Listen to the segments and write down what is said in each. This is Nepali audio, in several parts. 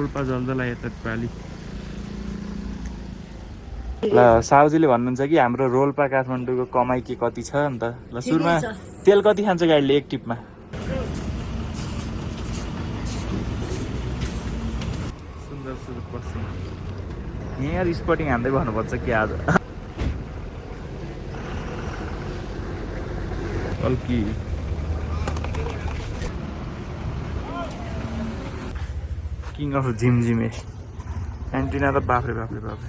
रोल्पा जल्दला यता पाली ल साउजीले भन्नुहुन्छ कि हाम्रो रोल्पा काठमाडौँको कमाइ के कति छ नि त। ल सुरुमा तेल कति खान्छ गाडीले एक टिपमा? सुन्दर सुन्दर पश्चिम यहाँ स्पटिङ हान्दै भन्नुपर्छ कि आज अल्की किङ अफ झिमझिमे एन्टिना त बाफ्रे बाफ्रे बाफ्रे।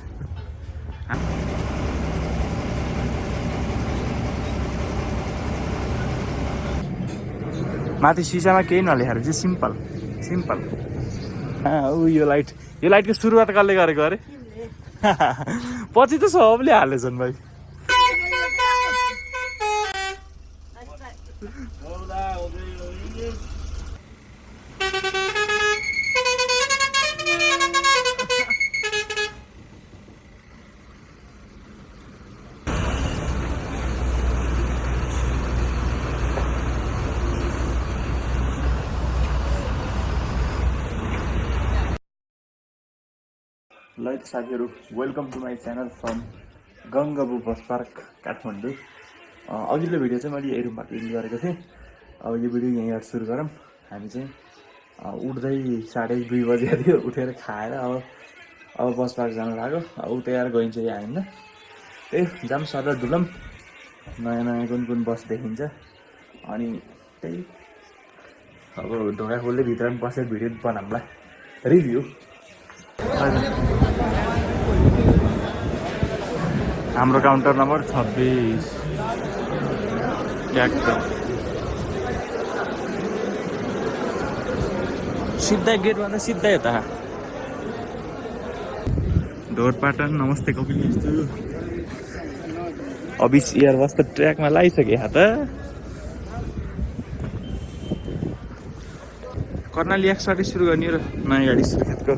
माथि सिसामा केही नलेखाएर चाहिँ सिम्पल सिम्पल। ऊ यो लाइटको सुरुवात कसले गरेको अरे? पछि त सबले हालेछन् भाइ। लाइट साथीहरू, welcome to my channel from Gangabu bus park Kathmandu. अघिल्लो भिडियो चाहिँ मैले यही रुमबाट एडिट गरेको थिएँ। अब यो भिडियो यहीँबाट सुरु गरौँ। हामी चाहिँ उठ्दै 2:30 बजेको थियो, उठेर खाएर अब बस पार्क जानु लाग्यो। उठेर गइन्छ यहाँ होइन, त्यही जाम सर डुलम नयाँ नयाँ कुन बस देखिन्छ। अनि त्यही अब ढोका खोल्दै भित्र पनि बसेर भिडियो बनाउँला रिभ्यू। हाम्रो काउन्टर नम्बर 26 सिधै गेटभन्दा सिधै यता ढोरपाटन। नमस्ते कपिल यस्तो अबिस एयरबस त ट्र्याकमा लगाइसके त। कर्णाली 160 सुरु गर्ने र नयाँ गाडी सुर्खेतको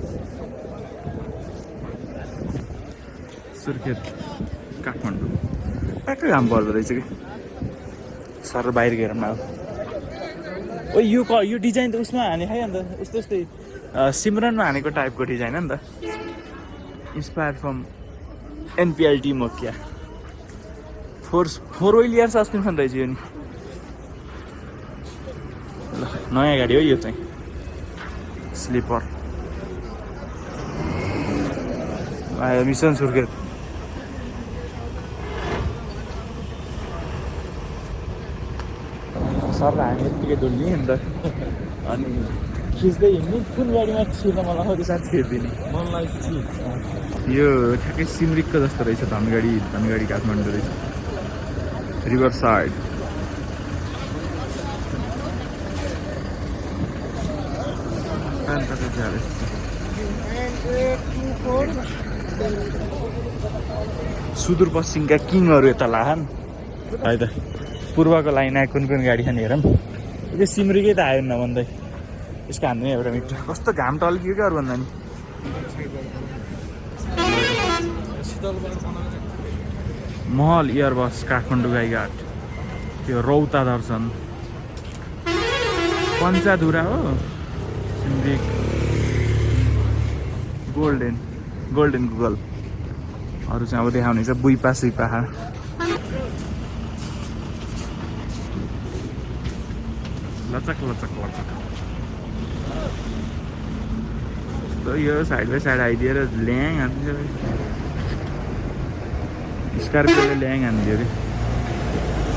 सुर्खेत काठमाडौँ ट्याक्कै घाम पर्दो रहेछ कि सर बाहिर गएर पनि। ओ यो डिजाइन त उसमा हाने खै अन्त उस्तै सिमरनमा हानेको टाइपको डिजाइन हो नि त। इन्सपायर फ्रम एनपिएलटी मोकिया 4 व्हिल इयर सस्पेन्सन रहेछ यो नि। ल नयाँ गाडी हो यो चाहिँ स्लिपर आयो मिसन सुर्खेत। सर हामी यत्तिकै डुल्ने नि त अनि खिच्दै हिँड्ने। कुन गाडीमा छिर्न मन लाग्छ त्यो साथ छिर्दिने मनलाई। यो ठ्याक्कै सिमरिकको जस्तो रहेछ। धनगढी काठमाडौँ रहेछ रिभर साइड। सुदूरपश्चिमका किङहरू यता लाहान है त। पूर्वको लाइन आयो कुन गाडी खाने हेरौँ। यो सिमरिकै त आयो न भन्दै यसको हान्ने एउटा मिटर। कस्तो घाम टल्कियो क्या अरू भन्दा नि। महल एयरबस काठमाडौँ गाईघाट त्यो रौता दर्शन पञ्चाधुरा हो सिमरिक गोल्डेन गुगल। अरू चाहिँ अब देखाउने छ बुइपा सुइपा। लचक यो साइड बाई साइड आइदिएर ल्याङ हान्थ्यो। स्कर्पियोले ल्याङ हान्थ्यो अरे।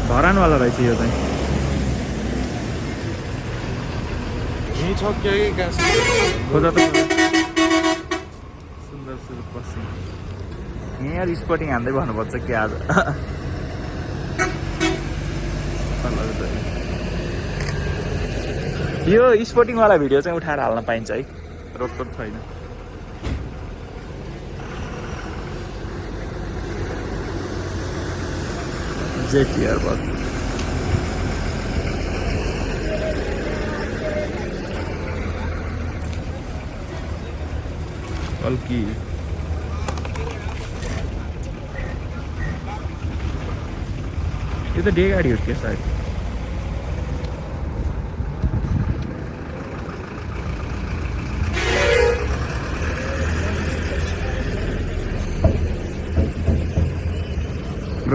धरानवाला रहेछ यो चाहिँ। खोजा त सुन्दर पश्चिम यहाँ स्पटिङ हान्दै भन्नुपर्छ कि आज। यो स्पोर्टिङवाला भिडियो चाहिँ उठाएर हाल्न पाइन्छ है, रोकटोक छैन। जेट एयरबस अल्की यो त डे गाडी हो क्या सायद।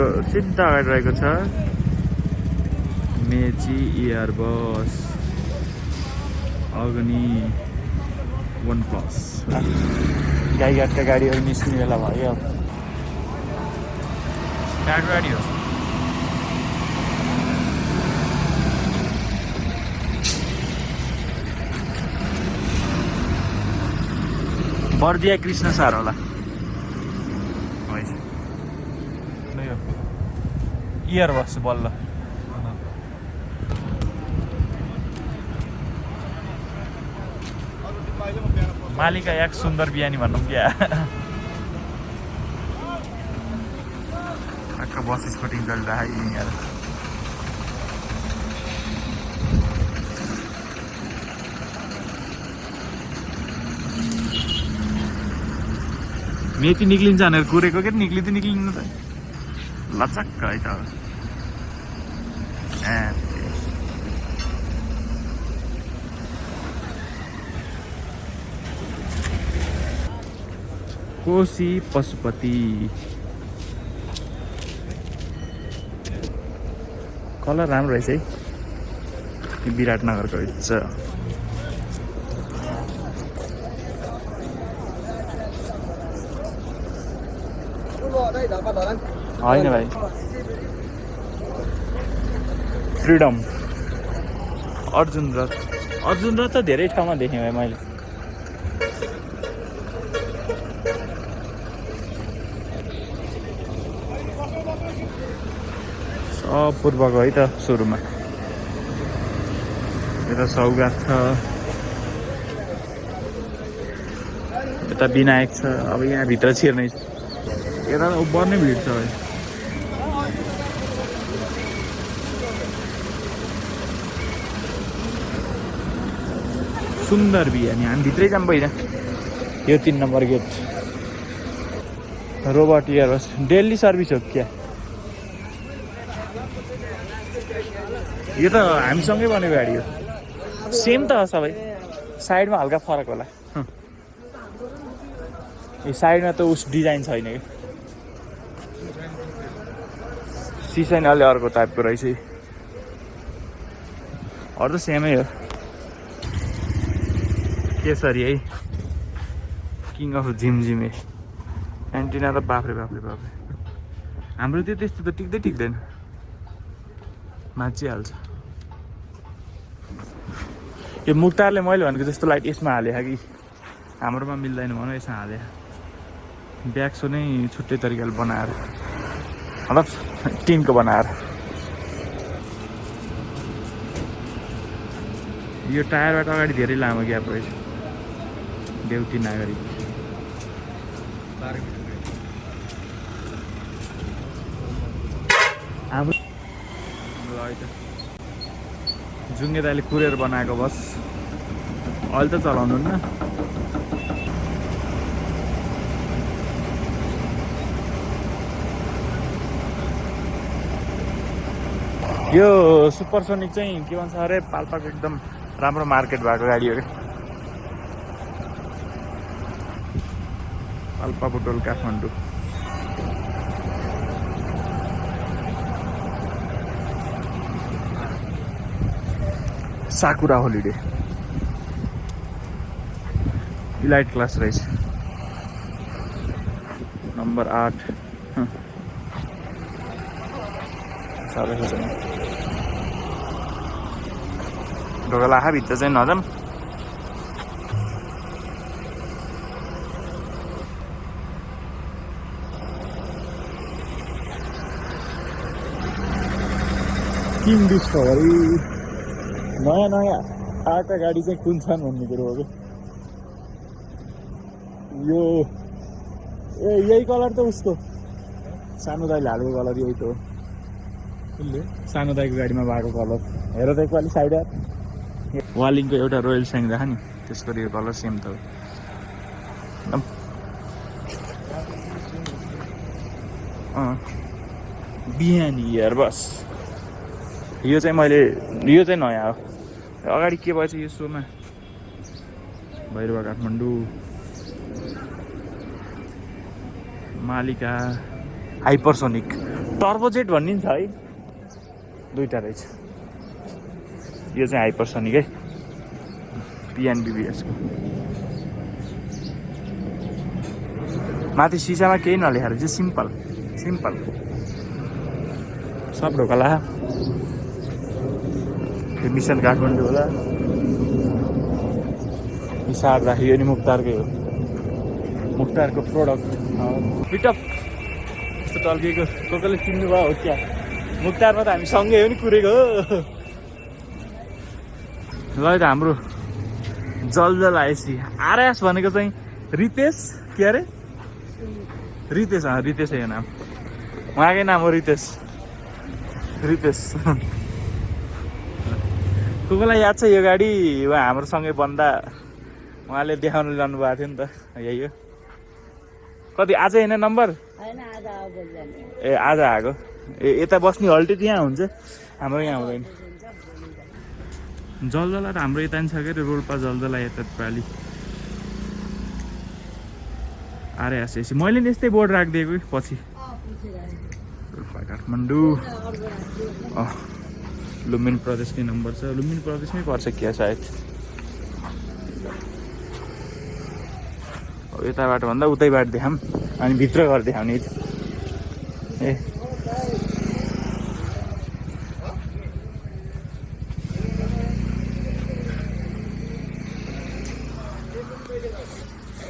हाम्रो सिधा अगाडि रहेको छ मेची एयरबस अग्नि 1+। गाईघाटका गाडीहरू निस्किने बेला भयो। कहाँको गाडी हो? बर्दिया कृष्ण सार होला। एयरबस बल्ल मालिका एक सुन्दर बिहानी भनौँ क्या। ठक्क बस स्कुटिङ चलिरहेको यहाँ। मेची निक्लिन्छ भनेर कुरेको के निक्लिनु त लचक्क है त। कोशी पशुपति कलर राम्रो रहेछ है। विराटनगरको रहेछ। होइन भाइ फ्रिडम अर्जुन रथ त धेरै ठाउँमा देखेँ भाइ मैले। सब पूर्वको है त सुरुमा। यता सौगात छ, यता विनायक छ। अब यहाँ भित्र छिर्नै छ। यता त उब्बर नै भिड छ भाइ। सुन्दर बिहानी हामी भित्रै जाऊँ पहिला। यो 3 number gate robot Airbus daily service हो क्या? यो त हामीसँगै बनेको गाडी हो। सेम त हो सबै, साइडमा हल्का फरक होला। यो साइडमा त उस डिजाइन छैन कि सिसा नै अलि अर्को टाइपको रहेछ। अरू त सेमै हो। केसरी है किङ अफ झिमझिमे एन्टिना त बाफ्रे बाफ्रे बाफ्रे। हाम्रो त्यो त्यस्तो त टिक्दैन माचिहाल्छ। यो मुक्तारले मैले भनेको जस्तो लाइट यसमा हाले कि हाम्रोमा मिल्दैन भनौँ यसमा हाले। ब्याक्सो नै छुट्टै तरिकाले बनाएर मतलब टिनको बनाएर। यो टायरबाट अगाडि धेरै लामो ग्याप रहेछ। देउती नागरिक हाम्रो जुङ्गे दाइले कुरेर बनाएको बस अहिले त चलाउनुहुन्न। यो सुपरसोनिक चाहिँ के भन्छ अरे पाल्पाको एकदम राम्रो मार्केट भएको गाडी हो क्या। Palpa Butwal Kathmandu. साकुरा holiday elite class रहेछ नम्बर 8। ढोका लाखा भित्र चाहिँ नजाऊँ। किङ डिस्कभरी नयाँ आएका गाडी चाहिँ कुन छन् भन्ने कुरो हो कि यो यही कलर त उसको सानो दाइले हालेको कलर यही त हो। सानो दाइको गाडीमा भएको कलर हेर त एकपालि साइड वालिङको एउटा रोयल स्याङ देखा नि त्यसको यो कलर सेम त हो। बिहानी यार बस यो चाहिँ नयाँ हो। अगाडि के भएछ यो सोमा भैरवा काठमाडौँ मालिका हाइपरसोनिक टर्बोजेट भन्ने नि छ है, दुईवटा रहेछ। यो चाहिँ हाइपरसोनिक है, पिएनबिबिएसको। माथि सिसामा केही नलेखेर चाहिँ सिम्पल सिम्पल सब ढोकाला। यो मिसन काठमाडौँ होला, हिसाब राख्यो। यो नि मुक्तारकै हो, मुक्तारको प्रोडक्ट। पिटअप यस्तो टल्किएको कसले चिन्नु भयो हो क्या? मुक्तारमा त हामी सँगै हो नि कुरेको हो। ल त हाम्रो जलजल आएपछि आरएस भनेको चाहिँ रितेश, के अरे रितेश, रितेश हो नाम, उहाँकै नाम हो रितेश। रितेश को कोलाई याद छ यो गाडी? उहाँ हाम्रो सँगै बन्दा उहाँले देखाउनु जानु भएको थियो नि त। यही हो। कति आज होइन नम्बर? ए आज आएको। ए यता बस्ने हल्टे त्यहाँ हुन्छ, हाम्रो यहाँ हुँदैन। जलजला त हाम्रो यता नि छ के अरे, रोल्पा जलजला यता पालि। आरे आएपछि मैले नि यस्तै बोर्ड राखिदिएको पछि। रोल्पा काठमाडौँ। लुम्बिनी प्रदेशकै नम्बर छ, लुम्बिनी प्रदेशमै पर्छ क्या सायद। यताबाट भन्दा उतैबाट देखाऊँ अनि भित्र गएर देखाउने। ए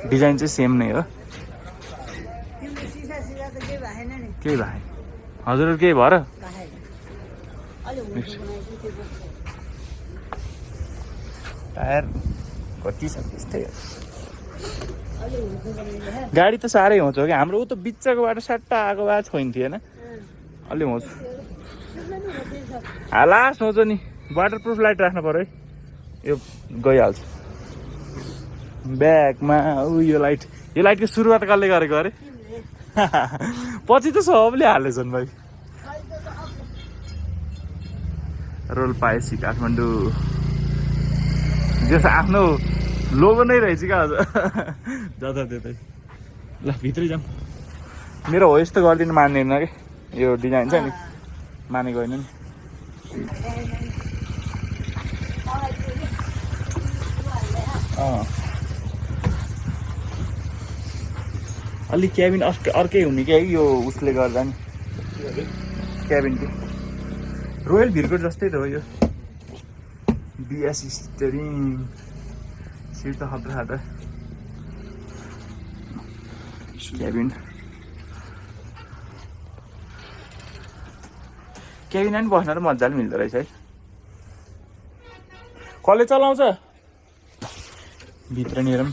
डिजाइन चाहिँ सेम नै हो। केही भएन हजुर, केही भएर टायर कति छ त्यस्तै। गाडी त साह्रै हुन्छ कि हाम्रो ऊ त बिचको बाटो सट्टा आएको भए छोइन थिएन, अलि हुन्छ। लास्ट हुन्छ नि, वाटरप्रुफ लाइट राख्नु पऱ्यो है, यो गइहाल्छ ब्यागमा। यो लाइटको सुरुवात कसले गरेको अरे? पछि त सबले हालेछन् भाइ। रोल्पा एसी काठमाडौँ जस आफ्नो लोगो नै रहेछ क्या आज। जताततै ल भित्रै जाऊँ। मेरो हो यस्तो गरिदिनु मान्दैन कि, यो डिजाइन छ नि मानेको होइन नि। अलि क्याबिन अर्कै हुने क्या यो उसले गर्दा नि, क्याबिन के रोयल भिरको जस्तै त हो यो। बिएस स्टियरिङ, सिट त खतरा खाँदा। क्याबिन क्याबिनमा पनि बस्न त मजाले मिल्दो रहेछ है। कसले चलाउँछ भित्र नि हेरौँ।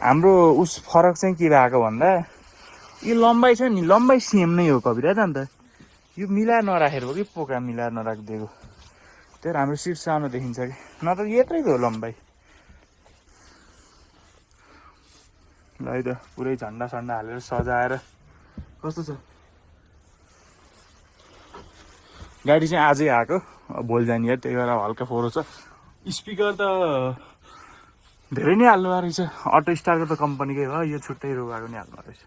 हाम्रो उस फरक चाहिँ के भएको भन्दा यो लम्बाइ छ नि, लम्बाइ सेम नै हो कविराज। अन्त यो मिलाएर नराखेर हो कि पोका मिलाएर नराखिदिएको, त्यही हाम्रो सिट सानो देखिन्छ कि, नत्र यत्रै हो लम्बाइ। ल है त पुरै झन्डा सन्डा हालेर सजाएर कस्तो छ गाडी चाहिँ। आजै आएको, भोलि जाने हो, त्यही भएर हल्का फोहोर छ। स्पिकर त धेरै नै हाल्नु रहेछ, अटो स्टारको त कम्पनीकै हो, यो छुट्टै रोगाएको नि हाल्नु रहेछ।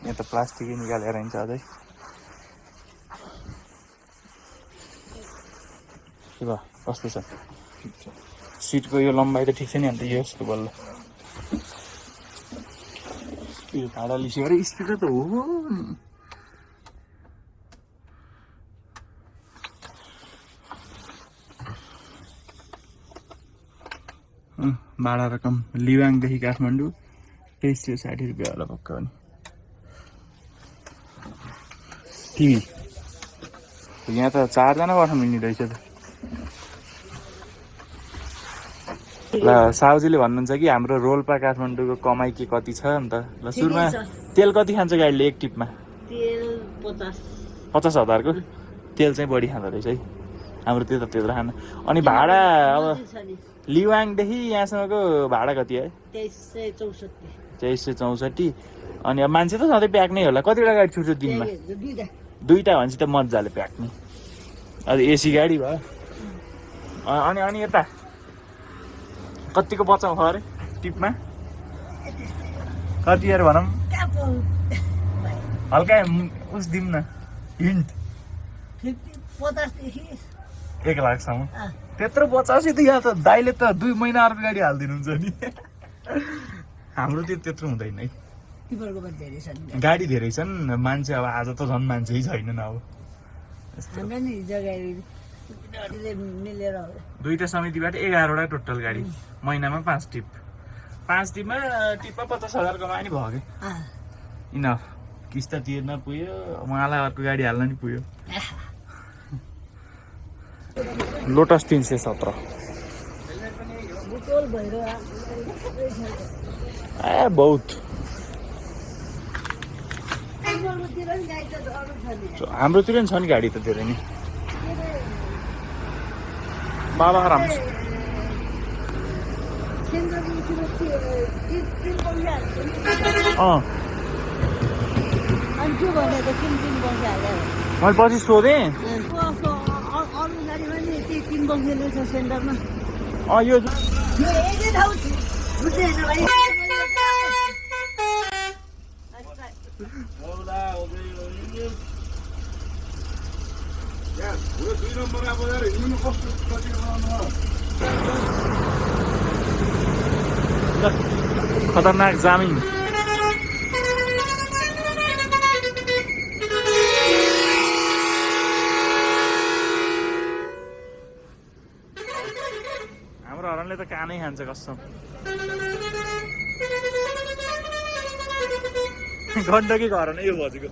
यहाँ त प्लास्टिकै निकालेर हिँड्छ अझै। के भयो कस्तो छ सिटको यो लम्बाइ त ठिक छ नि? अन्त यो यस्तो बल्ल यो भाडा लिस्यो अरे, स्पिकर त हो नि। भाडा रकम लिवाङदेखि काठमाडौँ 2360 रुपियाँ होला पक्का पनि। टिभी यहाँ त 4 जना बस्न मिल्ने रहेछ त। ल साउजीले भन्नुहुन्छ कि हाम्रो रोल्पा काठमाडौँको कमाइ के कति छ अन्त। ल सुरुमा तेल कति खान्छ गाडीले एक टिपमा? तेल 50,000 को तेल चाहिँ बढी खाँदो रहेछ है हाम्रो, त्यत्रो खान। अनि भाडा अब लिवाङदेखि यहाँसम्मको भाडा कति है? 2364। अनि अब मान्छे त सधैँ प्याक नै होला। कतिवटा गाडी छुट्छ दिनमा? दुईवटा भनेपछि त मजाले प्याक नै। अहिले एसी गाडी भयो। अनि यता कतिको बचाउ भयो अरे टिपमा? कति यार भनौँ? हल्का उस दिउँ न, हिन्ट। 1 लाखसम्म। त्यत्रो बचाएपछि त यहाँ त दाइले त 2 महिना अर्को गाडी हालिदिनुहुन्छ नि। हाम्रो त्यत्रो हुँदैन है। गाडी धेरै छन्, मान्छे अब आज त झन् मान्छे छैनन्। अब दुईटा समितिबाट 11वटा टोटल गाडी, महिनामा 5 टिप। 5 टिपमा 50,000 कमाए नि भयो कि इनफ। किस्ता तिर्न पुग्यो, उहाँलाई अर्को गाडी हाल्न नि पुग्यो। लोटस 317 बहुत। हाम्रोतिर नि छ नि गाडी त धेरै नि। बाबा राम्रो मैले पछि सोधेँ। यो खतरनाक जामिन। हाम्रो हरणले त कानै खान्छ कसम। गण्डकी घर नै यो बजेको।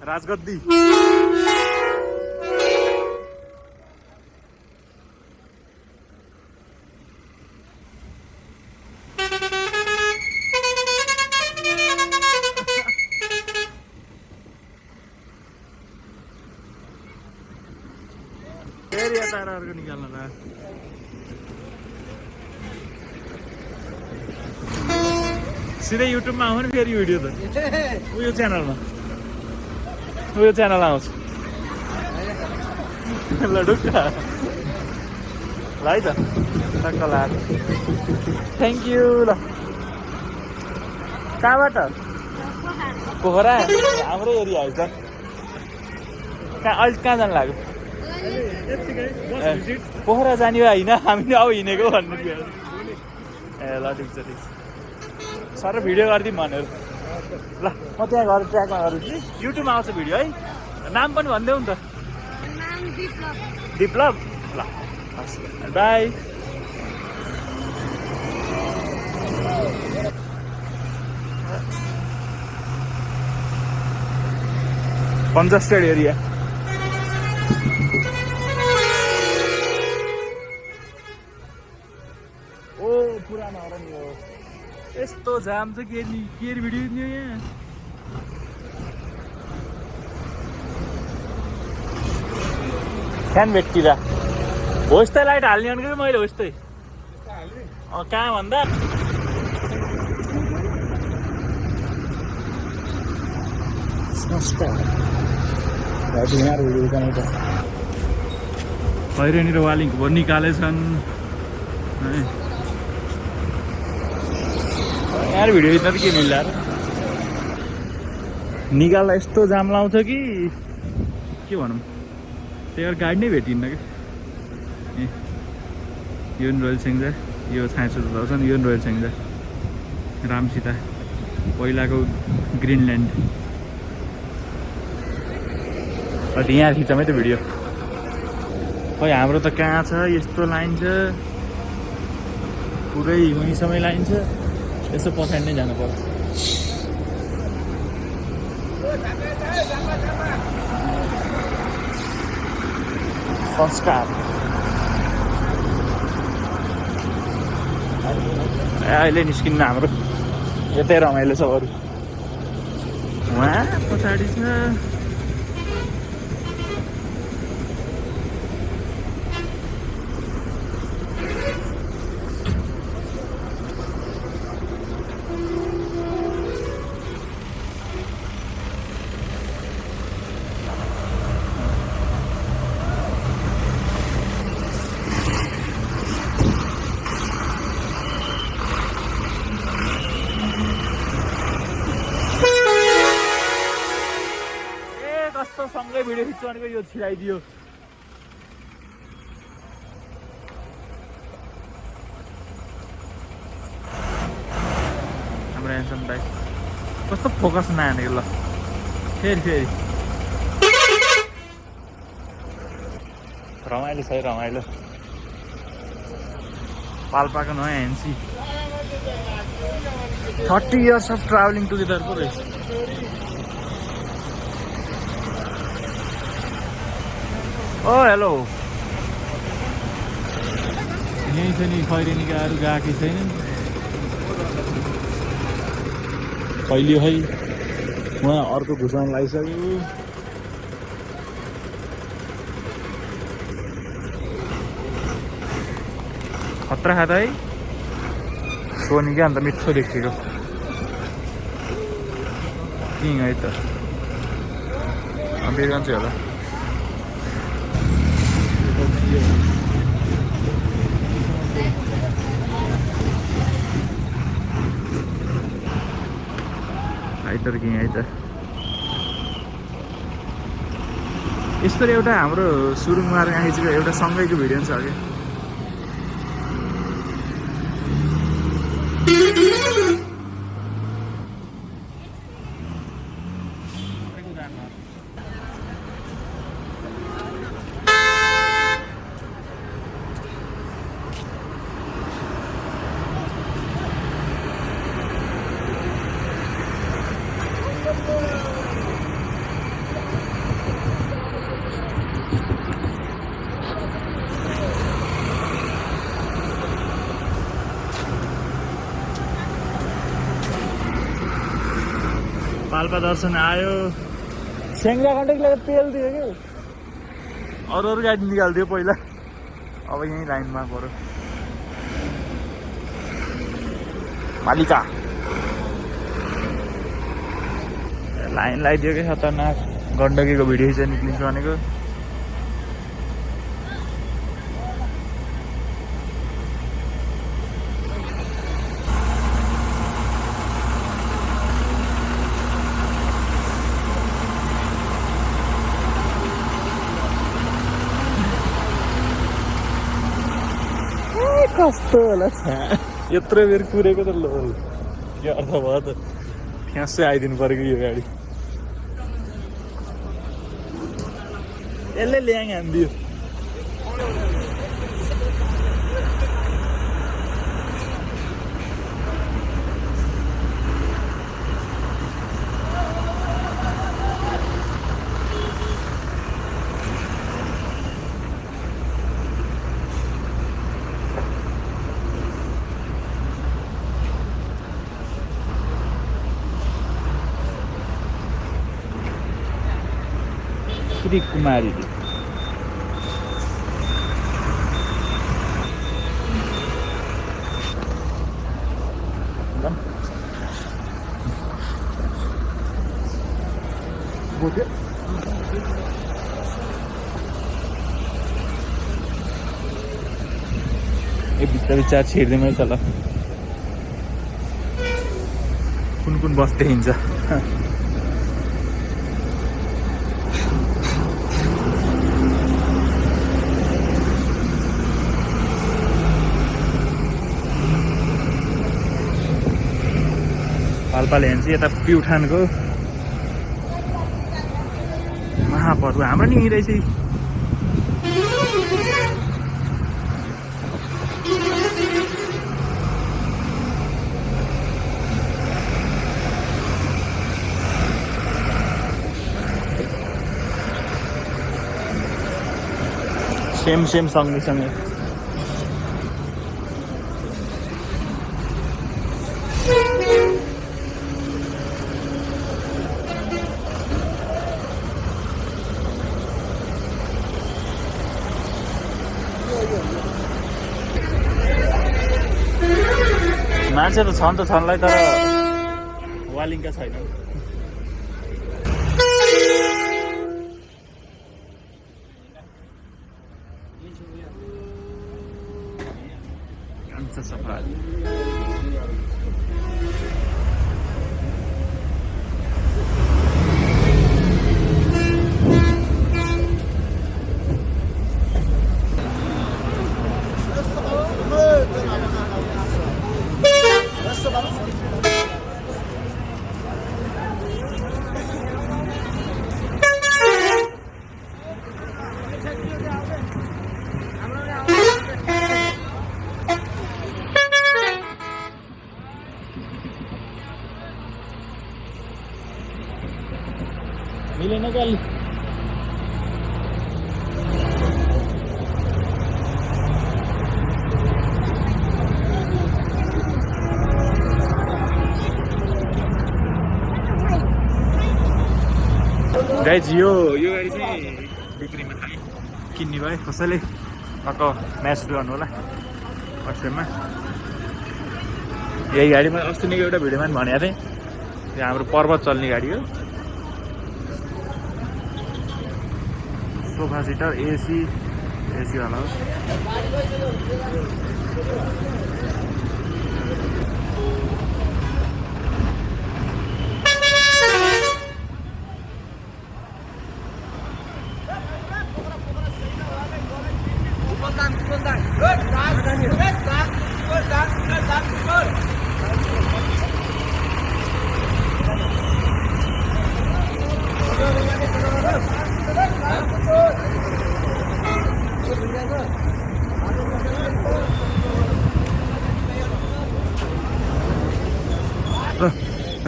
राजगद्दी फेरि यता अर्को निकाल्न त सिधै युट्युबमा आउनु नि फेरि भिडियो त उयो च्यानलमा आउँछ ल ढुक्का ल है त टक्क ला थ्याङ्क यू। ल कहाँबाट? पोखरा हाम्रो एरिया आइज। अहिले कहाँ जानु लाग्यो? पोखरा जाने भयो होइन, हामीले अब हिँडेको भन्नु थियो। ए ल ठिक छ ठिक छ। सर भिडियो गरिदिउँ भनेर। ल म त्यहाँ गएर ट्र्याकमा गरौँ कि युट्युबमा आउँछ भिडियो है। नाम पनि भनिदेऊ नि त। विप्लव। ल हस् बाई। Congested area. ओ पुरानो हो नि हो। यस्तो जाम छ के भिडियो नि यहाँ। फ्यान भेट्टिरा हो यस्तै लाइट हाल्ने भनेको मैले हो यस्तै। कहाँ भन्दा खैरेनी र वालिङ निकालेछन् यार। भिडियो खिच्न त के मिल्ला निकाल्दा यस्तो जाम लाउँछ कि के भनौँ। त्यही भएर गाडी नै भेटिन्न कि। यो नि रोयल सेङ्जा, यो छाँचो छ नि, यो नि रोयल सेङ्जा रामसीता पहिलाको ग्रिनल्यान्ड। यहाँ खिचौँ है त भिडियो। खै हाम्रो त कहाँ छ यस्तो लाइन छ, पुरै वहीँसम्म लाइन छ। यसो पछाडि नै जानु पर्छ। संस्कार अहिले निस्किन्न हाम्रो यतै रमाइलो छ अरू वहाँ पछाडि छ सँगै भिडियो खिच्छु भनेको यो छिराइदियो हाम्रो हेन्सम दाइ कस्तो फोकस नहानेको ल फेरि रमाइलो छ है रमाइलो पाल्पाको नयाँ NC 30 years of traveling together पो रहेछ ओ हेलो यहीँ छ नि खैरेनीकाहरू गएकै छैनन् कहिले है उहाँ अर्को घुसाउन लागिसक्यो खतरा खाँदा है सोनी क्या अन्त मिठो देखेको किङ है त बेगन चाहिँ होला आइतर किङ है त यस्तो एउटा हाम्रो सुरुङ मार्ग खिचेको एउटा सँगैको भिडियो छ कि पाल्पा दर्शन आयो स्याङ्जा कन्टेक्टले तेल दियो कि अरू गाडी निकालिदियो पहिला अब यहीँ लाइनमा पऱ्यो मालिका लाइन लगाइदियो कि खतरनाक गण्डकीको भिडियो चाहिँ निक्लिन्छ भनेको कस्तो होला यत्रो बेर कुरेको त ल के अर्थ भयो त ठ्यासै आइदिनु परेको यो गाडी यसले ल्याङ हानिदियो श्री कुमारी भित्र छिर्दैमै छ ल कुन बस देखिन्छ पाल्पाले हेर्छ यता प्युठानको महापर्व हाम्रो नि रहेछ सेम सँगै मान्छे त छन् त छन्लाई तर वालिङका छैनन् कान्छ सफारी मिलेन क्या अलि गाइज यो गाडी चाहिँ बिक्रीमा खालि किन्ने भयो कसैले अर्को म्याच गर्नु होला वाट्सएपमा यही गाडीमा अस्ति नै एउटा भिडियोमा पनि भनेको थिएँ त्यो हाम्रो पर्वत चल्ने गाडी हो सोफा सिटर एसी वाला हो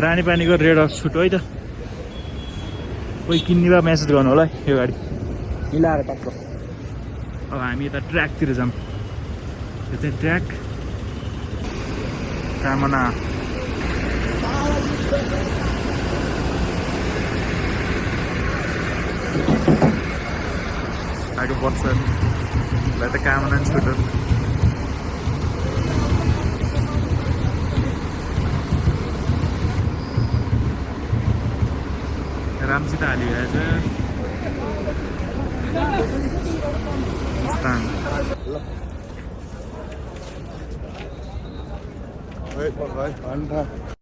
रानीपानीको रेड हाउस छुट है त कोही किन्ने भए मेसेज गर्नु होला यो गाडी मिलाएर टक्क अब हामी यता ट्र्याकतिर जाऊँ यो चाहिँ ट्र्याक कामना आएको वर्षलाई त कामना छुट्यो रामसित हालिरहेछ Wait, what, right?